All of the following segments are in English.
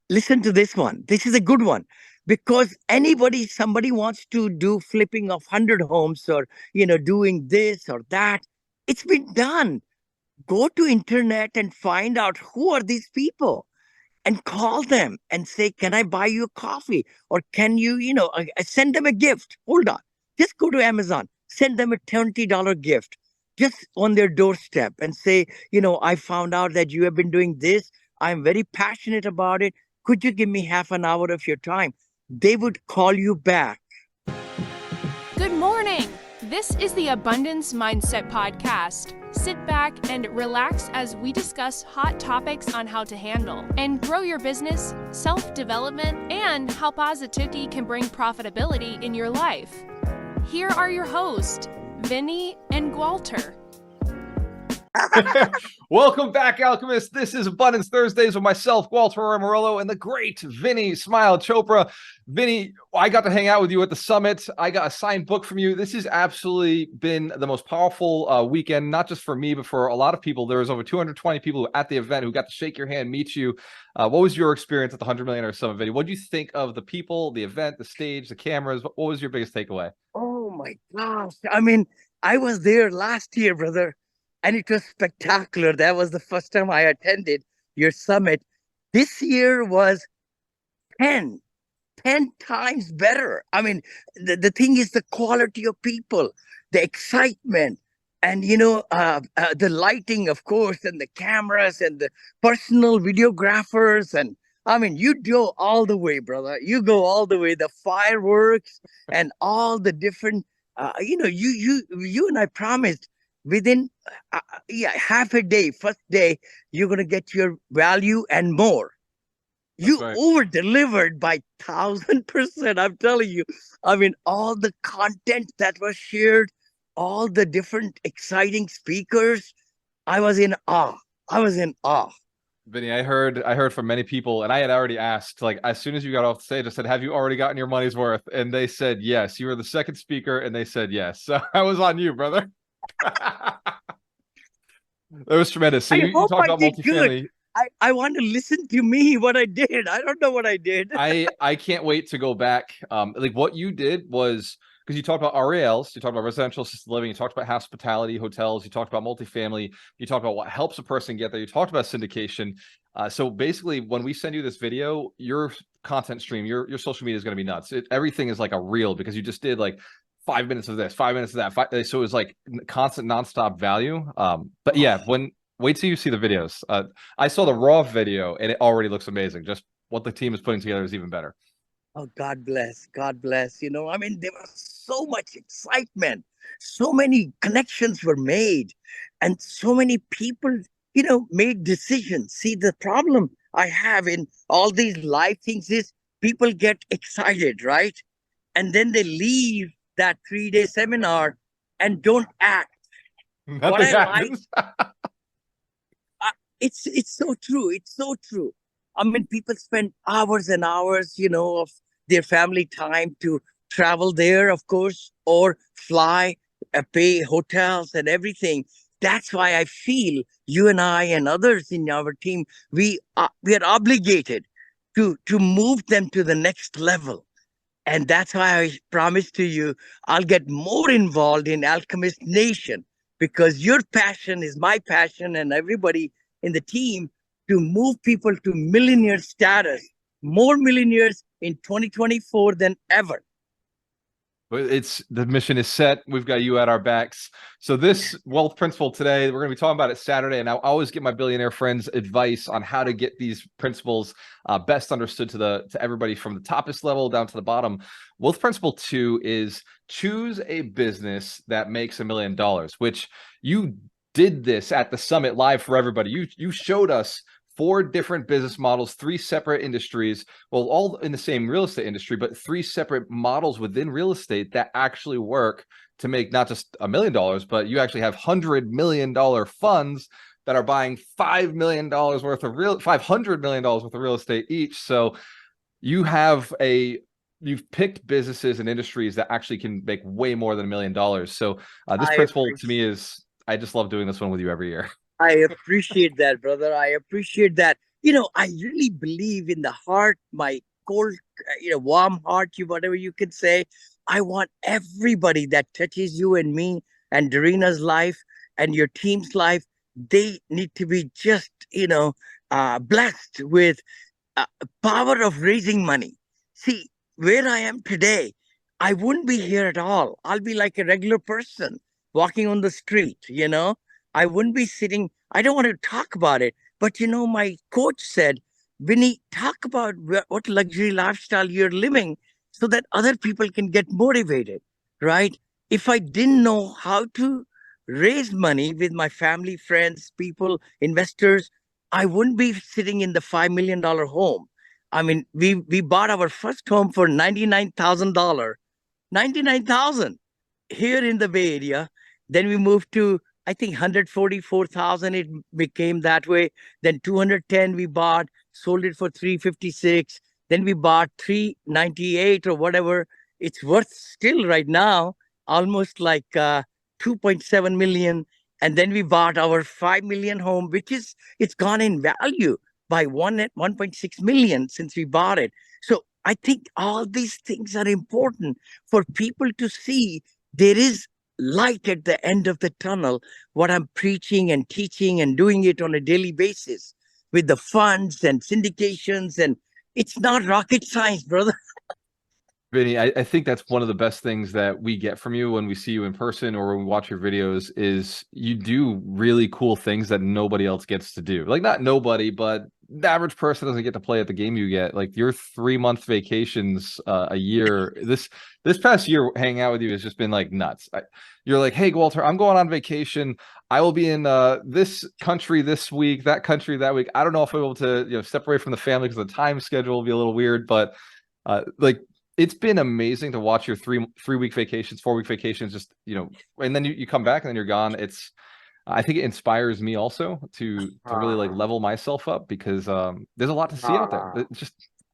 listen to this one. This is a good one because somebody wants to do flipping of 100 homes or, doing this or that. It's been done. Go to internet and find out who are these people and call them and say, can I buy you a coffee? Or can you, send them a gift? Hold on. Just go to Amazon, send them a $20 gift just on their doorstep and say, I found out that you have been doing this. I'm very passionate about it. Could you give me half an hour of your time? They would call you back. Good morning. This is the Abundance Mindset Podcast. Sit back and relax as we discuss hot topics on how to handle and grow your business, self-development, and how positivity can bring profitability in your life. Here are your hosts, Vinney and Gualter. Welcome back, Alchemists. This is Abundance Thursdays with myself, Gualter Amarelo, and the great Vinney Smile Chopra. Vinney, I got to hang out with you at the summit. I got a signed book from you. This has absolutely been the most powerful weekend, not just for me, but for a lot of people. There was over 220 people at the event who got to shake your hand, meet you. What was your experience at the 100 Millionaire Summit, Vinney? What did you think of the people, the event, the stage, the cameras? What was your biggest takeaway? Oh my gosh. I mean, I was there last year, brother, and it was spectacular. That was the first time I attended your summit. This year was 10, 10 times better. I mean, the thing is the quality of people, the excitement, and, the lighting, of course, and the cameras and the personal videographers. And I mean, you go all the way, brother. You go all the way. The fireworks and all the different, you and I promised within half a day, first day, you're going to get your value and more. You right. over delivered by 1,000%. I'm telling you. I mean, all the content that was shared, all the different exciting speakers. I was in awe. I was in awe. Vinney, I heard from many people, and I had already asked, like, as soon as you got off the stage, I said, have you already gotten your money's worth? And they said, yes. You were the second speaker, and they said, yes. So I was on you, brother. That was tremendous. So I you hope talked I about did good. multifamily. I want to listen to me, what I did. I don't know what I did. I can't wait to go back. Like what you did was, because you talked about RALs, you talked about residential assisted living, you talked about hospitality, hotels, you talked about multifamily, you talked about what helps a person get there, you talked about syndication. So basically, when we send you this video, your content stream, your social media is going to be nuts. Everything is like a reel because you just did like 5 minutes of this, 5 minutes of that. So it was like constant, nonstop value. But yeah, wait till you see the videos. I saw the raw video and it already looks amazing. Just what the team is putting together is even better. Oh, God bless. God bless. I mean, there was so much excitement. So many connections were made, and so many people, made decisions. See, the problem I have in all these live things is people get excited, right? And then they leave that 3 day seminar and don't act. What Nothing I like, happens. it's so true. It's so true. I mean, people spend hours and hours, of their family time to travel there, of course, or fly, pay hotels and everything. That's why I feel you and I and others in our team, we are obligated to move them to the next level. And that's why I promise to you, I'll get more involved in Alchemist Nation because your passion is my passion and everybody in the team to move people to millionaire status, more millionaires in 2024 than ever. But the mission is set. We've got you at our backs. So this wealth principle today, we're going to be talking about it Saturday. And I always get my billionaire friends advice on how to get these principles best understood to everybody from the toppest level down to the bottom. Wealth principle 2 is choose a business that makes $1 million, which you did this at the summit live for everybody. You showed us 4 different business models, 3 separate industries, well, all in the same real estate industry, but 3 separate models within real estate that actually work to make not just $1 million, but you actually have $100 million funds that are buying $5 million worth of $500 million worth of real estate each. So you've picked businesses and industries that actually can make way more than $1 million. So this principle to me is, I just love doing this one with you every year. I appreciate that, brother. I appreciate that. I really believe in the heart, my cold, warm heart, whatever you could say. I want everybody that touches you and me and Darina's life and your team's life, they need to be just, blessed with power of raising money. See, where I am today, I wouldn't be here at all. I'll be like a regular person walking on the street. I wouldn't be sitting. I don't want to talk about it. But, my coach said, Vinny, talk about what luxury lifestyle you're living so that other people can get motivated, right? If I didn't know how to raise money with my family, friends, people, investors, I wouldn't be sitting in the $5 million home. I mean, we bought our first home for $99,000, 99,000 here in the Bay Area. Then we moved to, I think, 144,000. It became that way. Then 210 we bought, sold it for 356. Then we bought 398 or whatever. It's worth still right now almost like 2.7 million. And then we bought our 5 million home, which is it's gone in value by 1.6 million since we bought it. So I think all these things are important for people to see there is light at the end of the tunnel, what I'm preaching and teaching and doing it on a daily basis with the funds and syndications. And it's not rocket science, brother. Vinny, I think that's one of the best things that we get from you when we see you in person or when we watch your videos is you do really cool things that nobody else gets to do. Like not nobody, but the average person doesn't get to play at the game you get. Like your 3-month vacations a year. This past year hanging out with you has just been like nuts. You're like, hey, Gualter, I'm going on vacation. I will be in this country this week, that country that week. I don't know if I'll be able to step away from the family because the time schedule will be a little weird, but like it's been amazing to watch your 3-week vacations, 4-week vacations, just, and then you come back and then you're gone. I think it inspires me also to really like level myself up because there's a lot to see out there.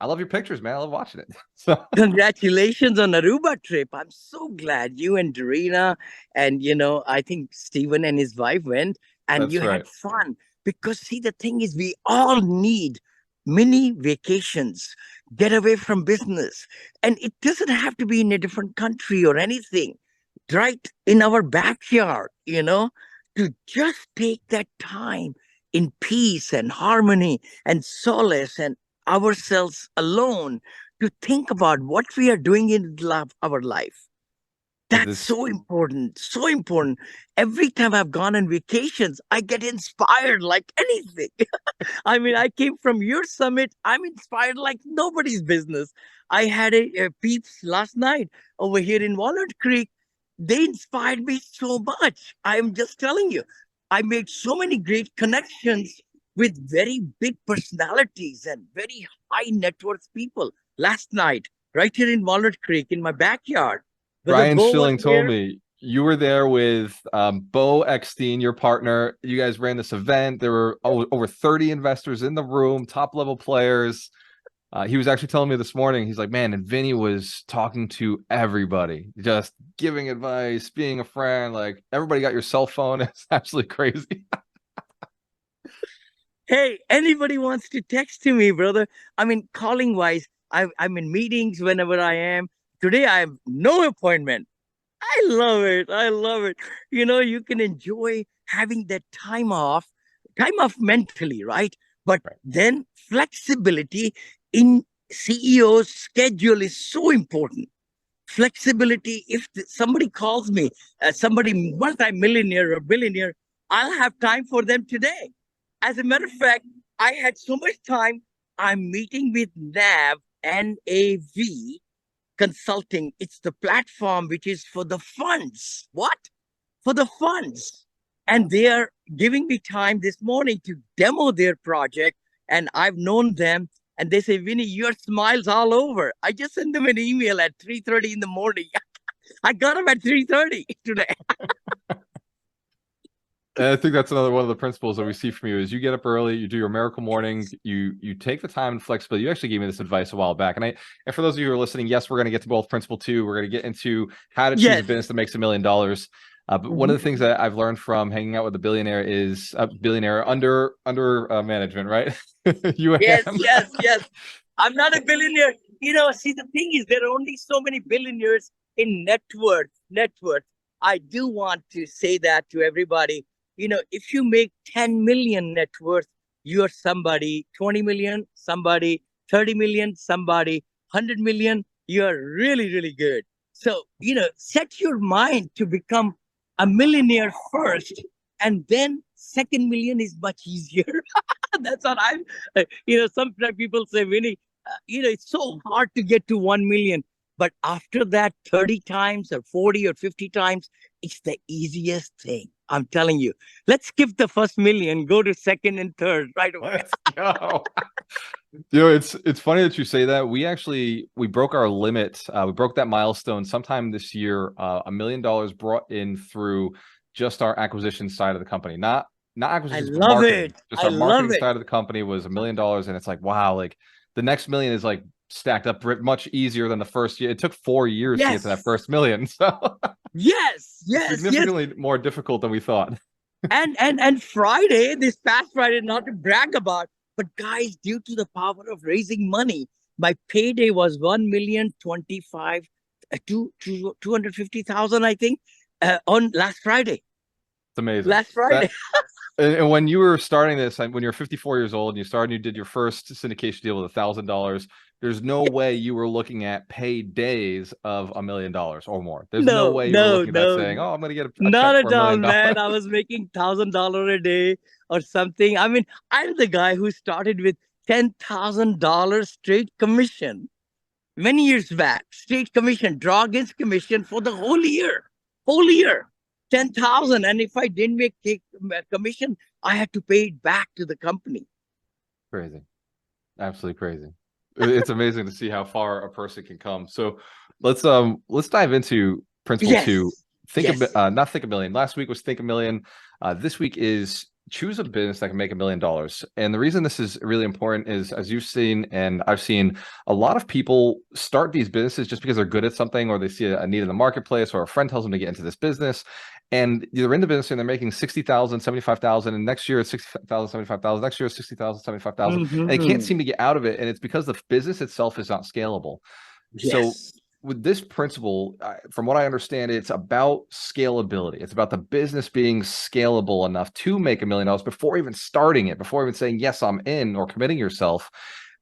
I love your pictures, man. I love watching it. So Congratulations on Aruba trip. I'm so glad you and Darina and, I think Stephen and his wife went and that's you right. had fun. Because see, the thing is, we all need mini vacations, get away from business. And it doesn't have to be in a different country or anything, right in our backyard, to just take that time in peace and harmony and solace and ourselves alone to think about what we are doing in our life. That's so important, so important. Every time I've gone on vacations, I get inspired like anything. I mean, I came from your summit. I'm inspired like nobody's business. I had a peeps last night over here in Walnut Creek. They inspired me so much. I'm just telling you, I made so many great connections with very big personalities and very high net worth people last night, right here in Walnut Creek in my backyard. Brother Brian Bo was Schilling told there. me you were there with Bo Eckstein, your partner. You guys ran this event. There were over 30 investors in the room, top level players. He was actually telling me this morning, he's like, man, and Vinny was talking to everybody, just giving advice, being a friend. Like everybody got your cell phone. It's absolutely crazy. Hey, anybody wants to text to me, brother? I mean, calling wise, I'm in meetings whenever I am. Today, I have no appointment. I love it. I love it. You can enjoy having that time off mentally, right? But then flexibility in CEO's schedule is so important. Flexibility. If somebody calls me, somebody multi-millionaire or billionaire, I'll have time for them today. As a matter of fact, I had so much time. I'm meeting with NAV Consulting. It's the platform which is for the funds. What? For the funds. And they are giving me time this morning to demo their project. And I've known them. And they say, Vinny, your smiles all over. I just sent them an email at 3:30 in the morning. I got them at 3:30 today. And I think that's another one of the principles that we see from you is you get up early, you do your miracle morning, you take the time and flexibility. You actually gave me this advice a while back. And for those of you who are listening, yes, we're going to get to both principle 2. We're going to get into how to choose a business that makes $1 million. But one of the things that I've learned from hanging out with a billionaire is a billionaire under management, right? You Yes, am. yes, yes. I'm not a billionaire. See, the thing is, there are only so many billionaires in net worth. Net worth. I do want to say that to everybody. If you make 10 million net worth, you're somebody, 20 million, somebody, 30 million, somebody, 100 million, you're really, really good. So, set your mind to become a millionaire first, and then second million is much easier. That's what I'm sometimes people say, Vinny, it's so hard to get to 1 million. But after that, 30 times or 40 or 50 times, it's the easiest thing. I'm telling you. Let's skip the first million, go to second and third right away. Let's go. It's funny that you say that. We broke our limit. We broke that milestone sometime this year. $1 million brought in through just our acquisition side of the company, not I acquisitions, but love marketing. it. Just I our love marketing it. side of the company was $1 million, and it's like, wow, like the next million is like stacked up much easier than the first year. It took 4 years to get to that Yes. first million, so Yes. it's Yes. Yes. significantly more difficult than we thought. And Friday, this past Friday, not to brag about, but guys, due to the power of raising money, my payday was 1,025 to 250,000, I think, on last Friday. It's amazing. Last Friday. And when you were starting this, when you were 54 years old and you started, you did your first syndication deal with $1,000. There's no way you were looking at paid days of $1 million or more. There's no No, way you were no, looking at that no, saying, "Oh, I'm going to get a not check for at $1 all, million." man. I was making $1,000 a day or something. I mean, I'm the guy who started with $10,000 straight commission many years back. Straight commission, draw against commission for the whole year, 10,000. And if I didn't make commission, I had to pay it back to the company. Crazy, absolutely crazy. It's amazing to see how far a person can come. So let's dive into principle two. Yes, yes. Not think a million. Last week was think a million. This week is choose a business that can make $1 million. And the reason this is really important is, as you've seen and I've seen, a lot of people start these businesses just because they're good at something, or they see a need in the marketplace, or a friend tells them to get into this business. And they're in the business and they're making 60,000, 75,000, and next year it's 60,000, 75,000. Next year it's 60,000, 75,000, and they can't seem to get out of it. And it's because the business itself is not scalable. So Yes. with this principle, from what I understand, it's about scalability. It's about the business being scalable enough to make $1 million before even starting it, before even saying, yes, I'm in, or committing yourself.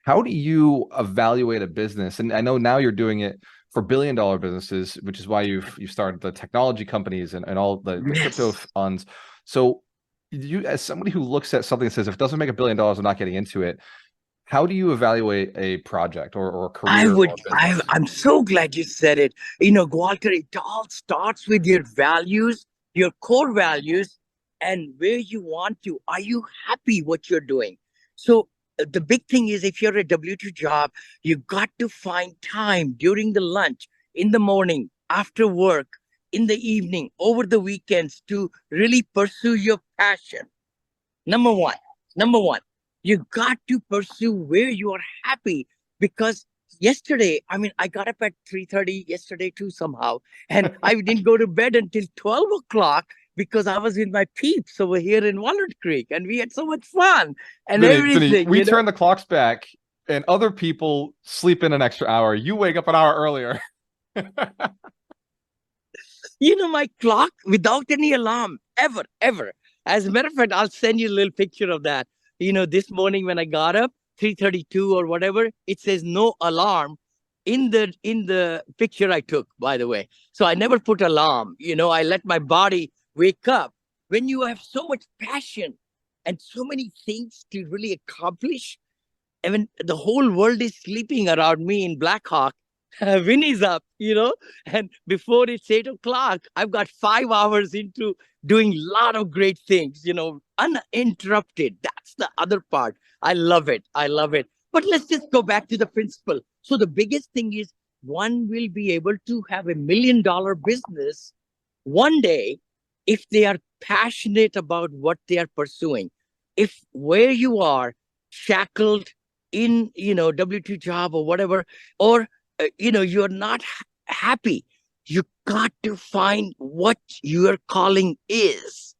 How do you evaluate a business? And I know now you're doing it for $1 billion businesses, which is why you've started the technology companies and all the crypto funds. So you, as somebody who looks at something and says, if it doesn't make $1 billion, I'm not getting into it. How do you evaluate a project or a career or business? I'm so glad you said it. Gualter, it all starts with your values, your core values, and where you want to. Are you happy what you're doing? So the big thing is, if you're a W-2 job, you got to find time during the lunch, in the morning, after work, in the evening, over the weekends to really pursue your passion. Number one. Number one, you got to pursue where you are happy, because yesterday, I mean, I got up at 3:30 yesterday too somehow, and I didn't go to bed until 12 o'clock because I was with my peeps over here in Walnut Creek, and we had so much fun and Vinny, everything. we turn the clocks back and other people sleep in an extra hour. You wake up an hour earlier. My clock without any alarm, ever, ever. As a matter of fact, I'll send you a little picture of that. This morning when I got up, 3:32 or whatever, it says no alarm in the picture I took, by the way. So I never put alarm. I let my body wake up. When you have so much passion and so many things to really accomplish, and when the whole world is sleeping around me in Black Hawk, Winnie's up, and before it's 8 o'clock, I've got 5 hours into doing a lot of great things, uninterrupted. That's the other part. I love it. I love it. But let's just go back to the principle. So the biggest thing is, one will be able to have $1 million business one day if they are passionate about what they are pursuing. If where you are shackled in, W-2 job or whatever, or you're not happy, You got to find what your calling is.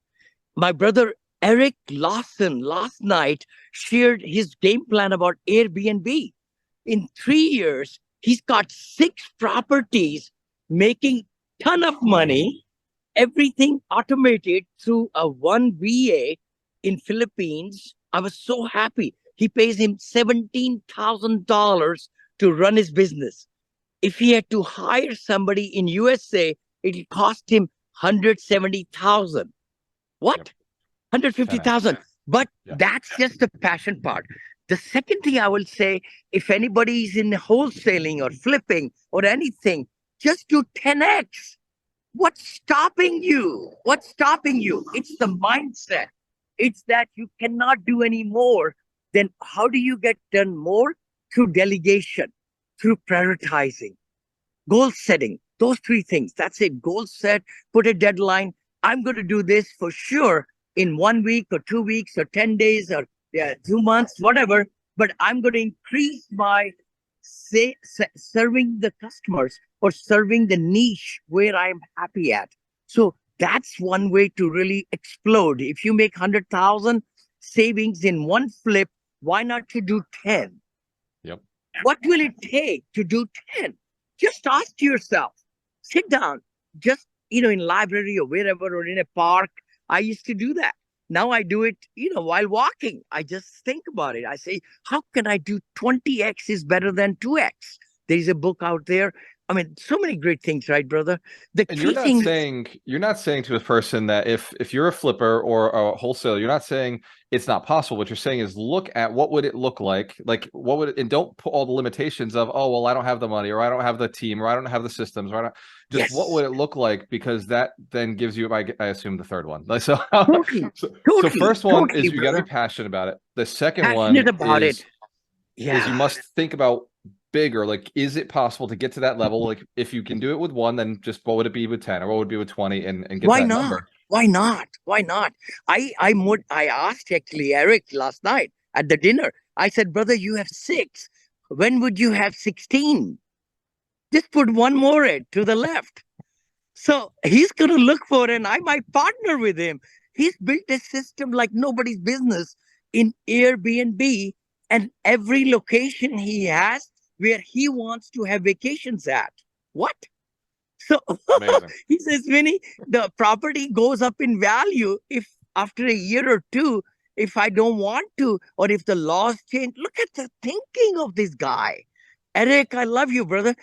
My brother Eric Lawson last night shared his game plan about Airbnb. In 3 years, he's got 6 properties, making ton of money, everything automated through a one VA in Philippines. I was so happy. He pays him $17,000 to run his business. If he had to hire somebody in USA, it'll cost him 170,000. What? Yep. 150,000. 10x. But Yeah. that's just the passion part. The second thing I will say, if anybody is in wholesaling or flipping or anything, just do 10x. What's stopping you? What's stopping you? It's the mindset. It's that you cannot do any more. Then how do you get done more? Through delegation, through prioritizing, goal setting. Those 3 things. That's it. Goal set, put a deadline. I'm going to do this for sure in 1 week or 2 weeks or 10 days or 2 months, whatever. But I'm going to increase my serving the customers or serving the niche where I'm happy at. So that's one way to really explode. If you make 100,000 savings in one flip, why not you do 10? Yep. What will it take to do 10? Just ask yourself, sit down, just, in library or wherever or in a park. I used to do that. Now I do it, while walking. I just think about it. I say, how can I do 20x is better than 2x? There's a book out there. I mean, so many great things, right, brother? The And key thing, you're not saying to a person that if you're a flipper or a wholesaler, you're not saying it's not possible. What you're saying is look at what would it look like what would it, and don't put all the limitations of, oh well, I don't have the money or I don't have the team or I don't have the systems or I don't, just what yes, would it look like, because that then gives you, I assume, the third one. Like, so totally, so first one totally, is you got to be brother. passionate about it. The second Passionate one about it. is you Yeah. must think about bigger. Like, is it possible to get to that level? Like, if you can do it with one, then just what would it be with 10 or what would it be with 20 and get Why that not? number? Why not? Why not? I asked actually Eric last night at the dinner. I said, brother, you have 6. When would you have 16? Just put one more to the left. So he's going to look for it, and I might partner with him. He's built a system like nobody's business in Airbnb, and every location he has where he wants to have vacations at. What? So Amazing. he says, Vinny, the property goes up in value if after a year or two, if I don't want to, or if the laws change. Look at the thinking of this guy. Eric, I love you, brother.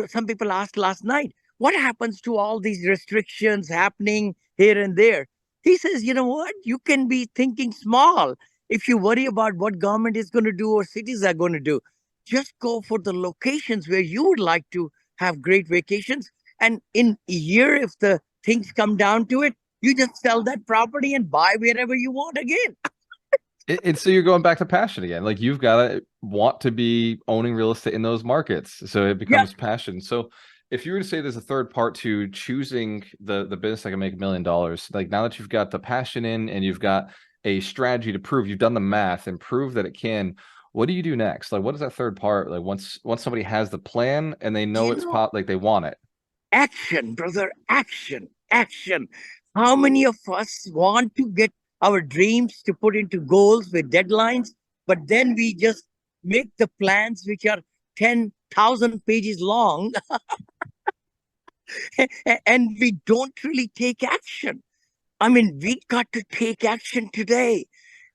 Some people asked last night, what happens to all these restrictions happening here and there? He says, you know what? You can be thinking small if you worry about what government is going to do or cities are going to do. Just go for the locations where you would like to have great vacations. And in a year, if the things come down to it, you just sell that property and buy wherever you want again. And so you're going back to passion again. Like, you've got to want to be owning real estate in those markets. So it Yeah. becomes passion. So if you were to say there's a third part to choosing the business that can make $1 million, like now that you've got the passion in and you've got a strategy to prove, you've done the math and prove that it can, what do you do next? Like, what is that third part? Like, once somebody has the plan and they know it's like they want it. Action, brother, action, action. How many of us want to get our dreams to put into goals with deadlines, but then we just make the plans which are 10,000 pages long and we don't really take action. I mean, we got to take action today.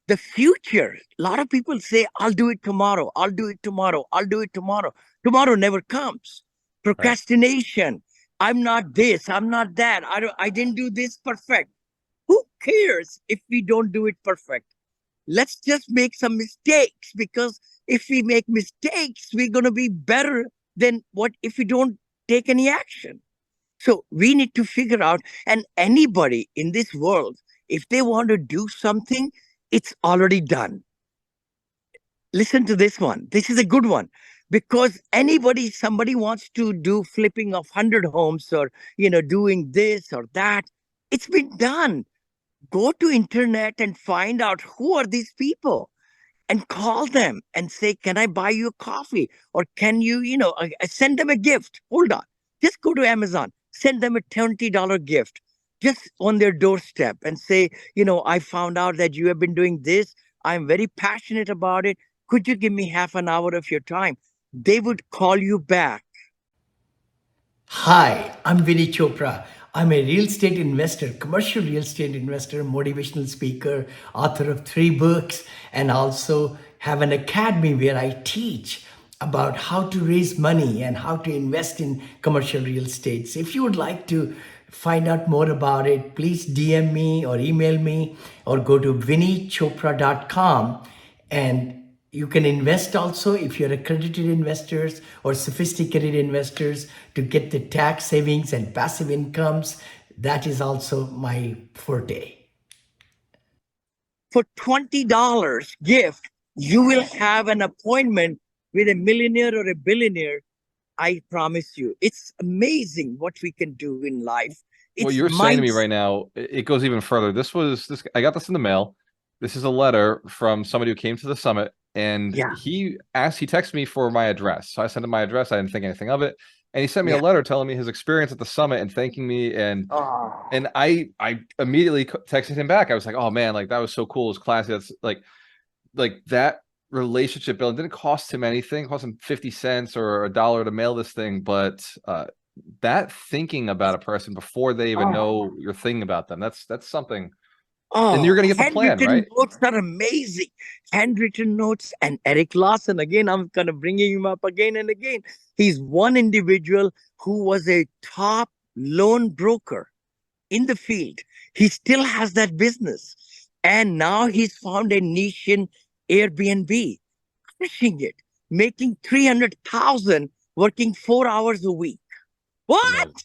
The future, a lot of people say, I'll do it tomorrow. I'll do it tomorrow. I'll do it tomorrow. Tomorrow never comes. Procrastination. I'm not this. I'm not that. I didn't do this perfect. Who cares if we don't do it perfect? Let's just make some mistakes, because if we make mistakes, we're going to be better than what if we don't take any action. So we need to figure out, and anybody in this world, if they want to do something, it's already done. Listen to this one. This is a good one, because somebody wants to do flipping of 100 homes or, doing this or that. It's been done. Go to internet and find out who are these people and call them and say, can I buy you a coffee? Or can you, send them a gift? Hold on. Just go to Amazon, send them a $20 gift just on their doorstep and say, I found out that you have been doing this. I'm very passionate about it. Could you give me half an hour of your time? They would call you back. Hi, I'm Vinney Chopra. I'm a real estate investor, commercial real estate investor, motivational speaker, author of 3 books, and also have an academy where I teach about how to raise money and how to invest in commercial real estate. So if you would like to find out more about it, please DM me or email me or go to vinneychopra.com, and you can invest also if you're accredited investors or sophisticated investors to get the tax savings and passive incomes. That is also my forte. For $20 gift, you will have an appointment with a millionaire or a billionaire. I promise you, it's amazing what we can do in life. It's What you're saying to me mindset. right now, it goes even further. I got this in the mail. This is a letter from somebody who came to the summit, and Yeah, he texted me for my address. So I sent him my address. I didn't think anything of it. And he sent me a yeah. letter telling me his experience at the summit and thanking me. And Oh, I immediately texted him back. I was like, oh man, like that was so cool. It was classy. That's like that relationship building didn't cost him anything. It cost him 50 cents or $1 to mail this thing, but that thinking about a person before they even oh, know you're thinking about them, that's something. And you're oh. gonna get the plan, Handwritten right? notes are amazing. Handwritten notes. And Eric Lawson, again, I'm kind of bringing him up again and again. He's one individual who was a top loan broker in the field. He still has that business. And now he's found a niche in Airbnb, crushing it, making 300,000, working 4 hours a week. What?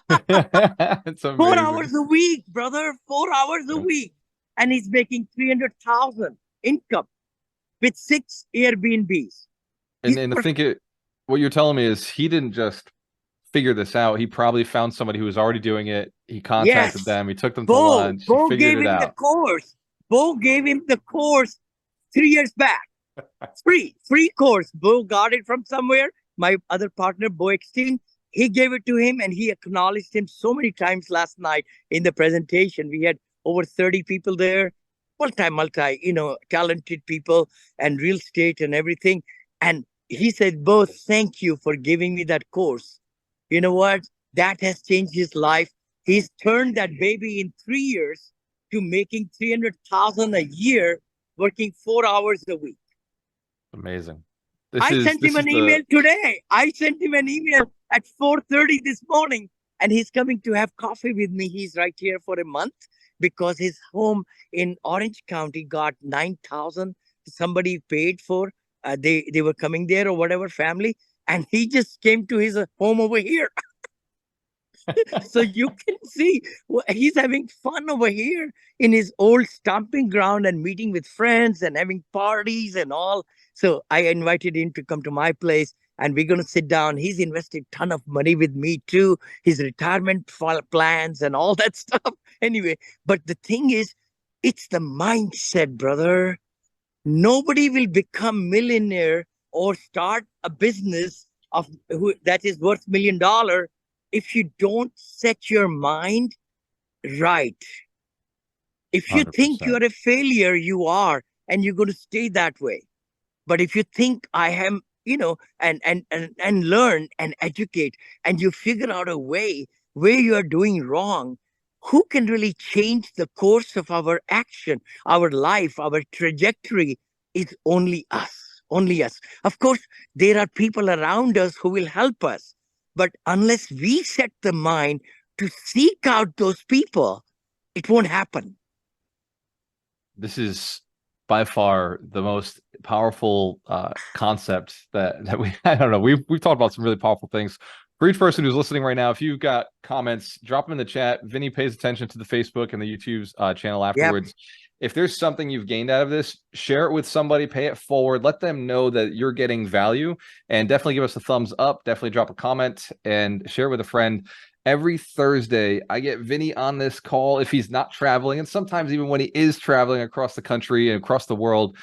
Amazing. It's 4 hours amazing. a week, brother. 4 hours a Yeah. week. And he's making 300,000 income with 6 Airbnbs. He's And I think what you're telling me is he didn't just figure this out. He probably found somebody who was already doing it. He contacted yes. them. He took them to Bo. lunch. He Bo figured gave it him the out. course. Bo gave him the course 3 years back. Free course. Bo got it from somewhere. My other partner, Bo Eckstein, he gave it to him and he acknowledged him so many times last night in the presentation. We had over 30 people there, multi, talented people and real estate and everything. And he said, Bo, thank you for giving me that course. You know what? That has changed his life. He's turned that baby in 3 years to making 300,000 a year, working 4 hours a week. Amazing. I sent him an email today. I sent him an email at 4:30 this morning, and he's coming to have coffee with me. He's right here for a month because his home in Orange County got 9,000. Somebody paid for. They were coming there or whatever family, and he just came to his home over here. So you can see he's having fun over here in his old stomping ground and meeting with friends and having parties and all. So I invited him to come to my place and we're going to sit down. He's invested a ton of money with me too, his retirement plans and all that stuff. Anyway, but the thing is, it's the mindset, brother. Nobody will become millionaire or start a business that is worth $1 million if you don't set your mind right. If you think 100%. you're a failure, you are, and you're going to stay that way. But if you think I am, and learn and educate, and you figure out a way where you are doing wrong, who can really change the course of our action, our life, our trajectory is only us, only us. Of course, there are people around us who will help us. But unless we set the mind to seek out those people, it won't happen. This is by far the most powerful concept that we I don't know. We've talked about some really powerful things. For each person who's listening right now, if you've got comments, drop them in the chat. Vinney pays attention to the Facebook and the YouTube's channel afterwards. Yep. If there's something you've gained out of this, share it with somebody, pay it forward, let them know that you're getting value, and definitely give us a thumbs up. Definitely drop a comment and share it with a friend. Every Thursday, I get Vinney on this call if he's not traveling, and sometimes even when he is traveling across the country and across the world.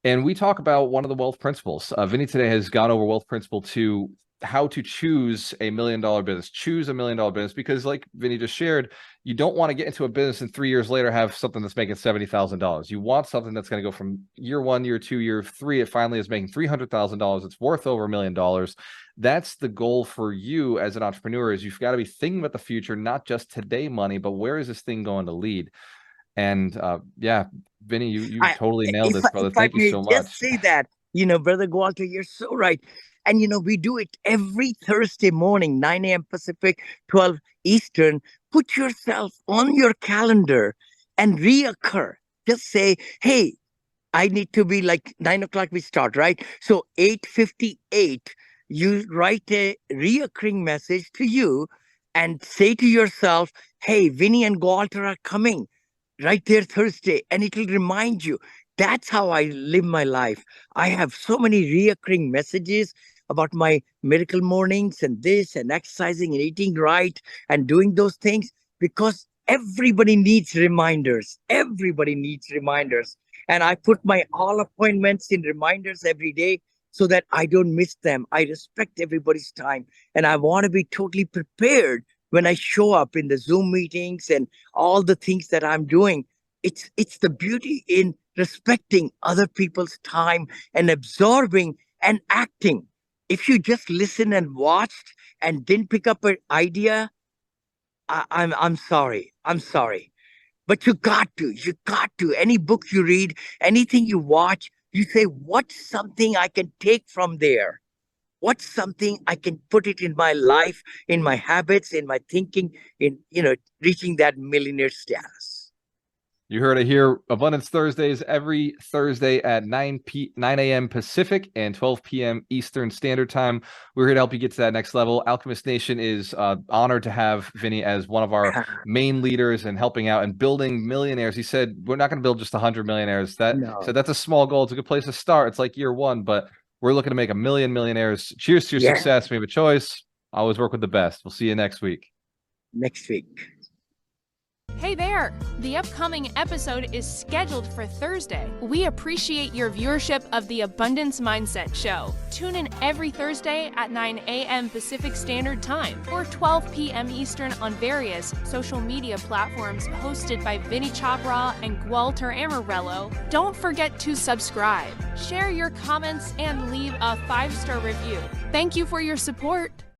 And we talk about one of the wealth principles. Vinney today has gone over wealth principle 2. how to choose a $1 million business, choose a $1 million business, because like Vinney just shared, you don't want to get into a business and 3 years later have something that's making $70,000. You want something that's going to go from year 1, year 2, year 3. It finally is making $300,000. It's worth over $1 million. That's the goal for you as an entrepreneur, is you've got to be thinking about the future, not just today money, but where is this thing going to lead? And yeah, Vinney, you totally nailed this, brother. If I Thank you may so just much. say that, Brother Gualter, you're so right. And, we do it every Thursday morning, 9 a.m. Pacific, 12 Eastern. Put yourself on your calendar and reoccur. Just say, hey, I need to be like 9 o'clock we start, right? So 8:58, you write a reoccurring message to you and say to yourself, hey, Vinney and Gualter are coming right there Thursday, and it will remind you. That's how I live my life. I have so many reoccurring messages about my miracle mornings and this and exercising and eating right and doing those things, because everybody needs reminders. Everybody needs reminders. And I put my all appointments in reminders every day so that I don't miss them. I respect everybody's time, and I want to be totally prepared when I show up in the Zoom meetings and all the things that I'm doing. It's the beauty in respecting other people's time and absorbing and acting. If you just listen and watched and didn't pick up an idea, I'm sorry. I'm sorry. But you got to. Any book you read, anything you watch, you say, what's something I can take from there? What's something I can put it in my life, in my habits, in my thinking, in reaching that millionaire status? You heard it here. Abundance Thursdays every Thursday at 9 a.m. Pacific and 12 p.m. Eastern Standard Time. We're here to help you get to that next level. Alchemist Nation is honored to have Vinney as one of our main leaders and helping out and building millionaires. He said, we're not going to build just 100 millionaires. No. So that's a small goal. It's a good place to start. It's like year 1, but we're looking to make 1 million millionaires. Cheers to your success. We have a choice. Always work with the best. We'll see you next week. Next week. Hey there! The upcoming episode is scheduled for Thursday. We appreciate your viewership of the Abundance Mindset Show. Tune in every Thursday at 9 a.m. Pacific Standard Time or 12 p.m. Eastern on various social media platforms hosted by Vinney Chopra and Gualter Amarelo. Don't forget to subscribe, share your comments, and leave a 5-star review. Thank you for your support.